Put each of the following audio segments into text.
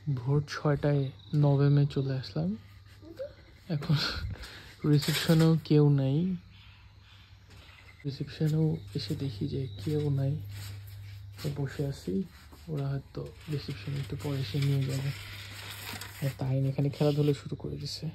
ভোর 6টায় নভেমে চলে আসলাম। এখন রিসেপশনেও কেউ নাই, রিসেপশনেও এসে দেখি যে কেউ নাই, বসে আছি। ওরা হয়তো রিসেপশনে একটু পরে এসে নিয়ে যাবে। তাই এখানে খেলাধুলা শুরু করে দিছে।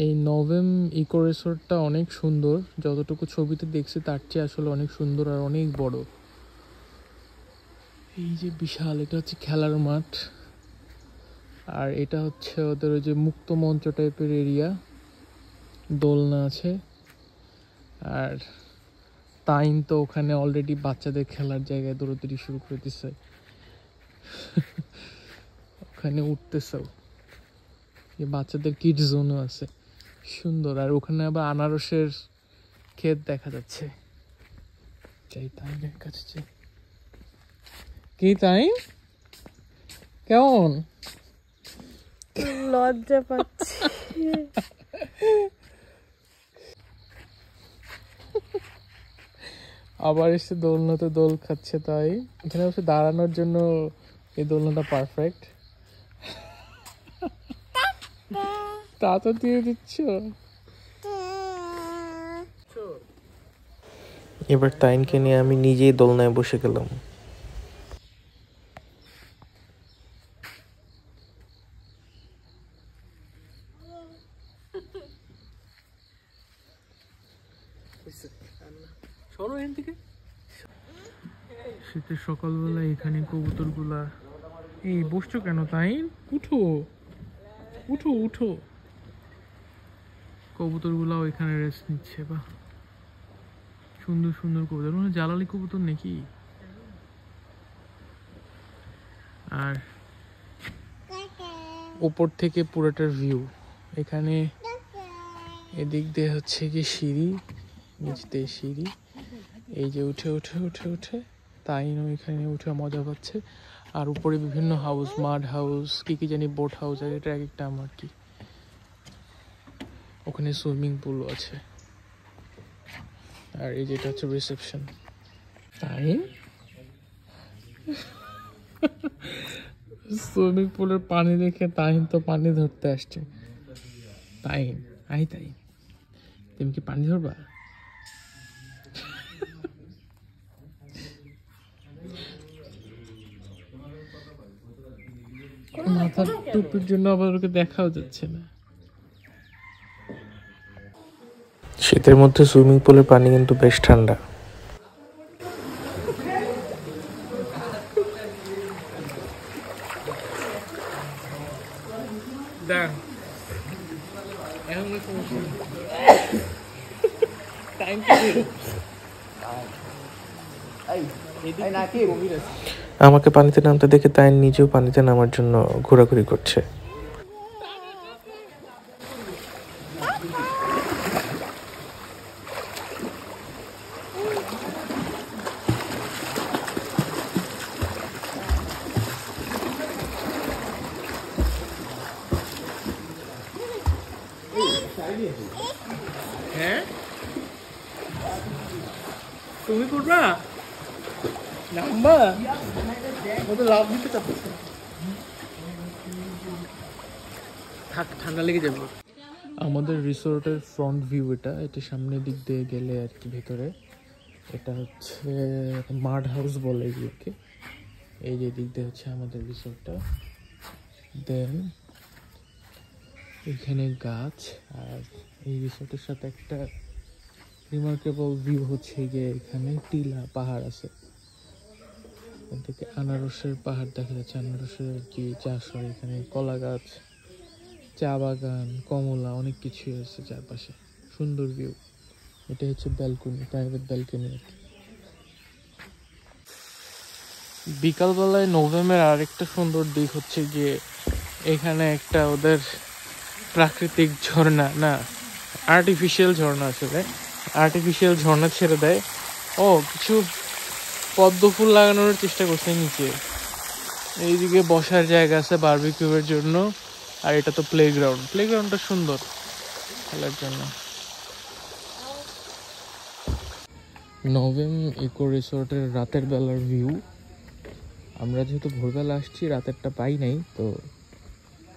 এই নভেম ইকো রিসোর্টটা অনেক সুন্দর, যতটুকু ছবিতে দেখছি তার চেয়ে আসলে অনেক সুন্দর আর অনেক বড়। এই যে বিশাল, এটা হচ্ছে খেলার মাঠ, আর এটা হচ্ছে ওদের ওই যে মুক্ত মঞ্চ টাইপের এরিয়া, দোলনা আছে। আর তাইন তো ওখানে অলরেডি বাচ্চাদের খেলার জায়গায় দৌড়াদৌড়ি শুরু করে দিচ্ছে, ওখানে উঠতেছেও। বাচ্চাদের কিডস জোনও আছে, সুন্দর। আর ওখানে আবার আনারসের ক্ষেত দেখা যাচ্ছে। চাই তাইনের কাছে চাই। কি তাই কেমন? লজ্জা পাচ্ছি। আবার এসে দোলনাতে দোল খাচ্ছে। তাই এখানে অবশ্য দাঁড়ানোর জন্য এই দোলনাটা পারফেক্ট। তা তো দিয়ে দিচ্ছ। এবার তাইনকে নিয়ে আমি নিজেই দোলনায় বসে গেলাম। শীতের সকালবেলা এখানে কবুতরগুলা, এই বসছো কেন তাই? উঠো উঠো উঠো। কবুতরগুলাও এখানে রেস্ট নিচ্ছে। বা সুন্দর সুন্দর কবুতর, মানে জালালি কবুতর নাকি। আর উপর থেকে পুরোটার ভিউ এখানে। এদিক দিয়ে হচ্ছে কি সিঁড়ি, নিচ দিয়ে সিঁড়ি। এই যে উঠে উঠে উঠে উঠে তাইনও এখানে উঠে মজা পাচ্ছে। আর উপরে বিভিন্ন হাউস, মাড হাউস, কি জানি, বোট হাউস, আর এটা এক একটা আমার কি। ওখানে সুইমিং পুলও আছে। আর এই যেটা হচ্ছে রিসেপশন। তাই সুইমিং পুলের পানি দেখে তাইন তো পানি ধরতে আসছে। তাইন আই, তাই তুমি কি পানি ধরবা? মাথার টুপির জন্য আবার ওকে দেখাও যাচ্ছে না। শীতের মধ্যে সুইমিং পুলের পানি কিন্তু বেশ ঠান্ডা। আমাকে পানিতে নামতে দেখে তাই নিজেও পানিতে নামার জন্য ঘোরাঘুরি করছে। হ্যাঁ তুমি করবা নাম্বা, ওদের লাভ দিতে চাচ্ছে। থাক, ঠান্ডা লেগে যাবে। আমাদের রিসোর্টের ফ্রন্ট ভিউ এটা। এটা সামনের দিক দিয়ে গেলে আর কি ভেতরে। এটা হচ্ছে মাড হাউস বলে এগুলোকে। এই যে দিক দিয়ে হচ্ছে আমাদের রিসোর্টটা। দেন এখানে গাছ, আর এই রিসোর্টের সাথে একটা রিমার্কেবল ভিউ হচ্ছে গিয়ে এখানে টিলা পাহাড় আছে। এখান থেকে আনারসের পাহাড় দেখা যাচ্ছে। আনারসের আর কি চাষ হয় এখানে, কলা গাছ, চা বাগান, কমলা, অনেক কিছুই আছে চারপাশে। সুন্দর ভিউ। এটা হচ্ছে ব্যালকনি, প্রাইভেট ব্যালকনি আর কি। বিকালবেলায় নভেম্বরের আরেকটা সুন্দর দিক হচ্ছে গিয়ে এখানে একটা ওদের প্রাকৃতিক ঝর্ণা, না আর্টিফিশিয়াল ঝর্ণা, আসলে আর্টিফিশিয়াল ঝর্ণা ছেড়ে দেয়। ও কিছু পদ্ম ফুল লাগানোর চেষ্টা করছে নিচে। এইদিকে বসার জায়গা আছে বারবিকিউয়ের জন্য। আর এটা তো প্লেগ্রাউন্ড, প্লেগ্রাউন্ডটা সুন্দর খেলার জন্য। নভেম ইকো রিসোর্টের রাতের বেলার ভিউ। আমরা যেহেতু ভোরবেলা আসছি, রাতেরটা পাই নাই, তো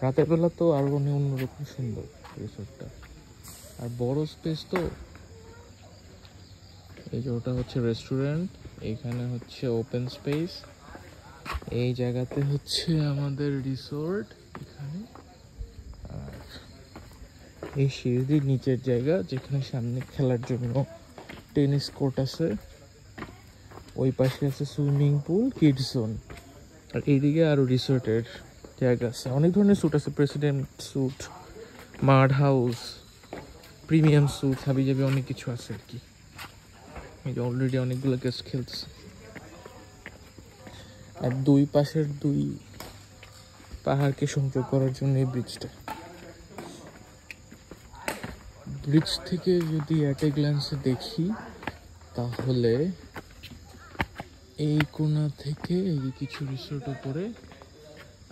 রাতের বেলা তো আরও অন্যরকম সুন্দর রিসোর্টটা, আর বড় স্পেস তো। এই যে ওটা হচ্ছে রেস্টুরেন্ট, এইখানে হচ্ছে ওপেন স্পেস, এই জায়গাতে হচ্ছে আমাদের রিসোর্ট এখানে। আর এই সিঁড়ির নিচের জায়গা, যেখানে সামনে খেলার জন্য টেনিস কোর্ট আছে, ওই পাশে আছে সুইমিং পুল, কিডস জোন, আর এইদিকে আরও রিসোর্টের জায়গা আছে। অনেক ধরনের স্যুট আছে, president suite, mud house, premium suite, হাবি জাবি অনেক কিছু আছে আর কি। এই যে অলরেডি অনেকগুলো গেস্ট খেলছে। আর দুই পাশের দুই পাহাড়কে সংযোগ করার জন্য এই ব্রিজটা। ব্রিজ থেকে যদি অ্যাট এ গ্ল্যান্সে দেখি, তাহলে এই কোণা থেকে এই যে কিছু রিসোর্ট উপরে,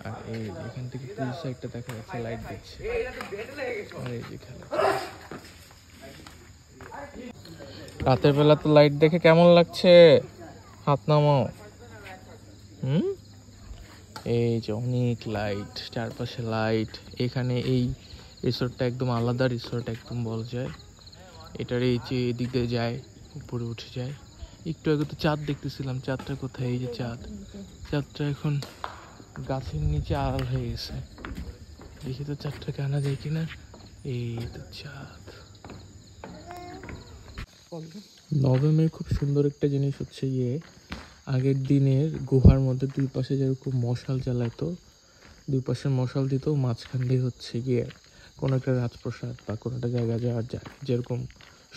আর এই এখান থেকে পুল সাইডটা দেখা যাচ্ছে, লাইট দিচ্ছে, আর এই যে খেলা। রাতের বেলা তো লাইট দেখে কেমন লাগছে? হাত নামাও। এই যে অনেক লাইট, চারপাশে লাইট। এখানে এই রিসোর্টটা একদম আলাদা রিসোর্ট, একদম বলা যায়। এটার এই যে এদিকে যায়, উপরে উঠে যায়। একটু আগে তো চাঁদ দেখতেছিলাম, চাঁদটা কোথায়? এই যে চাঁদ, চাঁদটা এখন গাছের নিচে আড়াল হয়ে গেছে। দেখি তো চাঁদটাকে আনা যায় কিনা। এই তো চাঁদ। নভেম্বরের খুব সুন্দর একটা জিনিস হচ্ছে আগের দিনের গুহার মধ্যে দুই পাশে যেরকম মশাল জ্বালাতো, দুই পাশে মশাল দিত, মাঝখান দিয়ে হচ্ছে গিয়ে কোনো একটা রাজপ্রাসাদ বা কোনো একটা জায়গা যাওয়ার যায়, যেরকম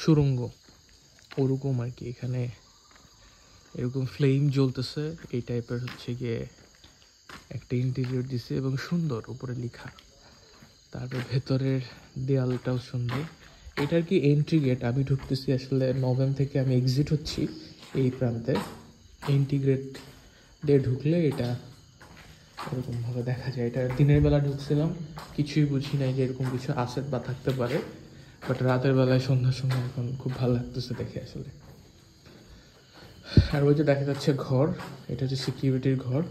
সুড়ঙ্গ, ওরকম আর কি। এখানে এরকম ফ্লেম জ্বলতেছে, এই টাইপের হচ্ছে গিয়ে একটা ইন্টেরিয়র দিছে এবং সুন্দর, উপরে লেখা। তারপর ভেতরের দেয়ালটাও সুন্দর। এটার কি এন্ট্রি গেট। আমি ঢুকতেছি আসলে নভেম থেকে, আমি এক্সিট হচ্ছি এই প্রান্তে। এন্ট্রি গেট দিয়ে ঢুকলে এটা এরকমভাবে দেখা যায়। এটা দিনের বেলা ঢুকছিলাম, কিছুই বুঝি নাই যে এরকম কিছু আছে বা থাকতে পারে, বাট রাতের বেলায় সন্ধ্যার সময় এখন খুব ভালো লাগতেছে দেখে আসলে। আর ওই যে দেখা যাচ্ছে ঘর, এটা হচ্ছে সিকিউরিটির ঘর,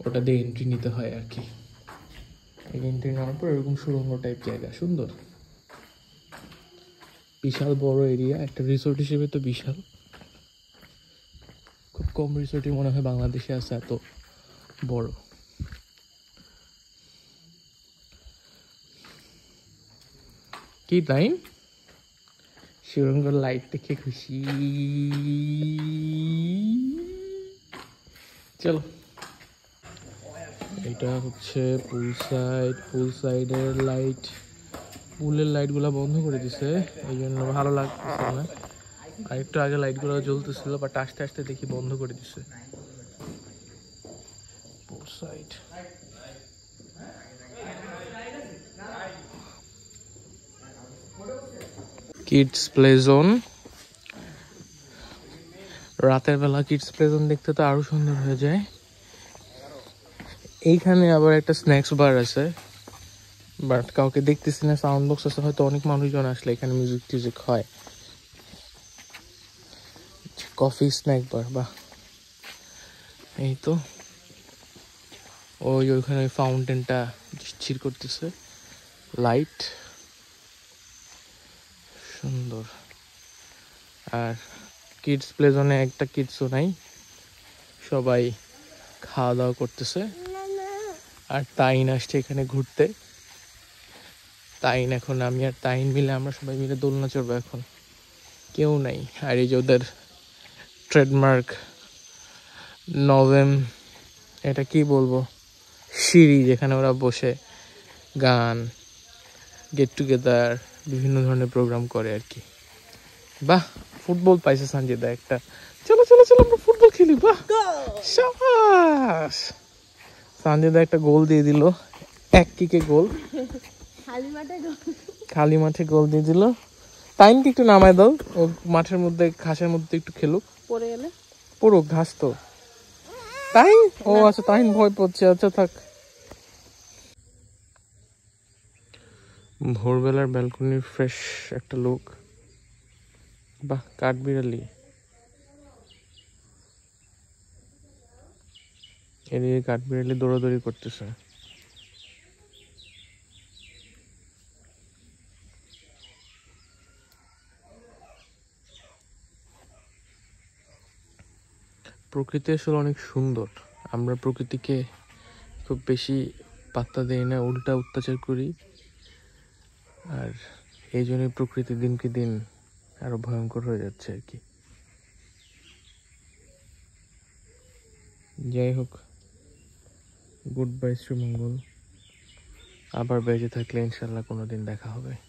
ওটা দিয়ে এন্ট্রি নিতে হয় আর কি। এই এন্ট্রি নেওয়ার পর এরকম সুড়ঙ্গ টাইপ জায়গা, সুন্দর, বিশাল বড় এরিয়া। একটা রিসোর্ট হিসেবে তো বিশাল। খুব কম রিসোর্টই মনে হয় বাংলাদেশে আছে এত বড়। কি তাই? সুড়ঙ্গের লাইট দেখে খুশি। চলো, এটা হচ্ছে পুল সাইড। পুল সাইডের লাইট, পুলের লাইটগুলো বন্ধ করে দিছে, এই জন্য ভালো লাগতেছে না। আর একটু আগে লাইটগুলো জ্বলতেছিল, বাট আস্তে আস্তে দেখি বন্ধ করে দিছে। Pool side, kids play zone. রাতের বেলা কিডস প্লে জোন দেখতে তো আরো সুন্দর হয়ে যায়। এইখানে আবার একটা স্ন্যাক্স বার আছে, বাট কাউকে দেখতেছি না। সাউন্ড বক্স আছে, হয়তো অনেক মানুষজন আসলে এখানে মিউজিক টিউজিক হয়। কফি স্ন্যাক বার, বাহ। এই তো ওইখানে ওই ফাউন্টেনটা ঝিরঝির করতেছে, লাইট সুন্দর। আর কিডস প্লে জোনে একটা কিডসও নাই, সবাই খাওয়া দাওয়া করতেছে। আর তাইন আসছে এখানে ঘুরতে। তাইন এখন, আমি আর তাইন মিলে, আমরা সবাই মিলে দোলনা চড়বো এখন, কেউ নাই। আর এই যে ওদের ট্রেডমার্ক নভেম, এটা কি বলবো, সিঁড়ি, যেখানে ওরা বসে গান, গেট টুগেদার, বিভিন্ন ধরনের প্রোগ্রাম করে আর কি। বাহ, ফুটবল পাইছে সঞ্জিদা একটা। চলো চলো চলো, আমরা ফুটবল খেলি। বাহ, শাবাশ। সঞ্জিদা একটা গোল দিয়ে দিল, এক কিকে গোল, খালি মাঠে গোল দিয়ে দিল। তাইনকে একটু নামায় দাও, ও মাঠের মধ্যে ঘাসের মধ্যে একটু খেলুক, পড়ে গেলে পুরো ঘাস তো। তাই ও আচ্ছা, তাইন ভয় পাচ্ছে, আচ্ছা থাক। ভোরবেলার ব্যালকনির ফ্রেশ একটা লুক। বাহ, কাঠবিড়ালি। এদিকে কাঠবিড়ালি দৌড়াদৌড়ি করতেছে। প্রকৃতি আসলে অনেক সুন্দর। আমরা প্রকৃতিকে খুব বেশি পাত্তা দেই না, উল্টা অত্যাচার করি। আর এই জন্যই প্রকৃতি দিনকে দিন আরো ভয়ঙ্কর হয়ে যাচ্ছে আর কি। যাই হোক, গুড বাই শ্রীমঙ্গল। আবার বেঁচে থাকলে ইনশাল্লাহ কোনোদিন দেখা হবে।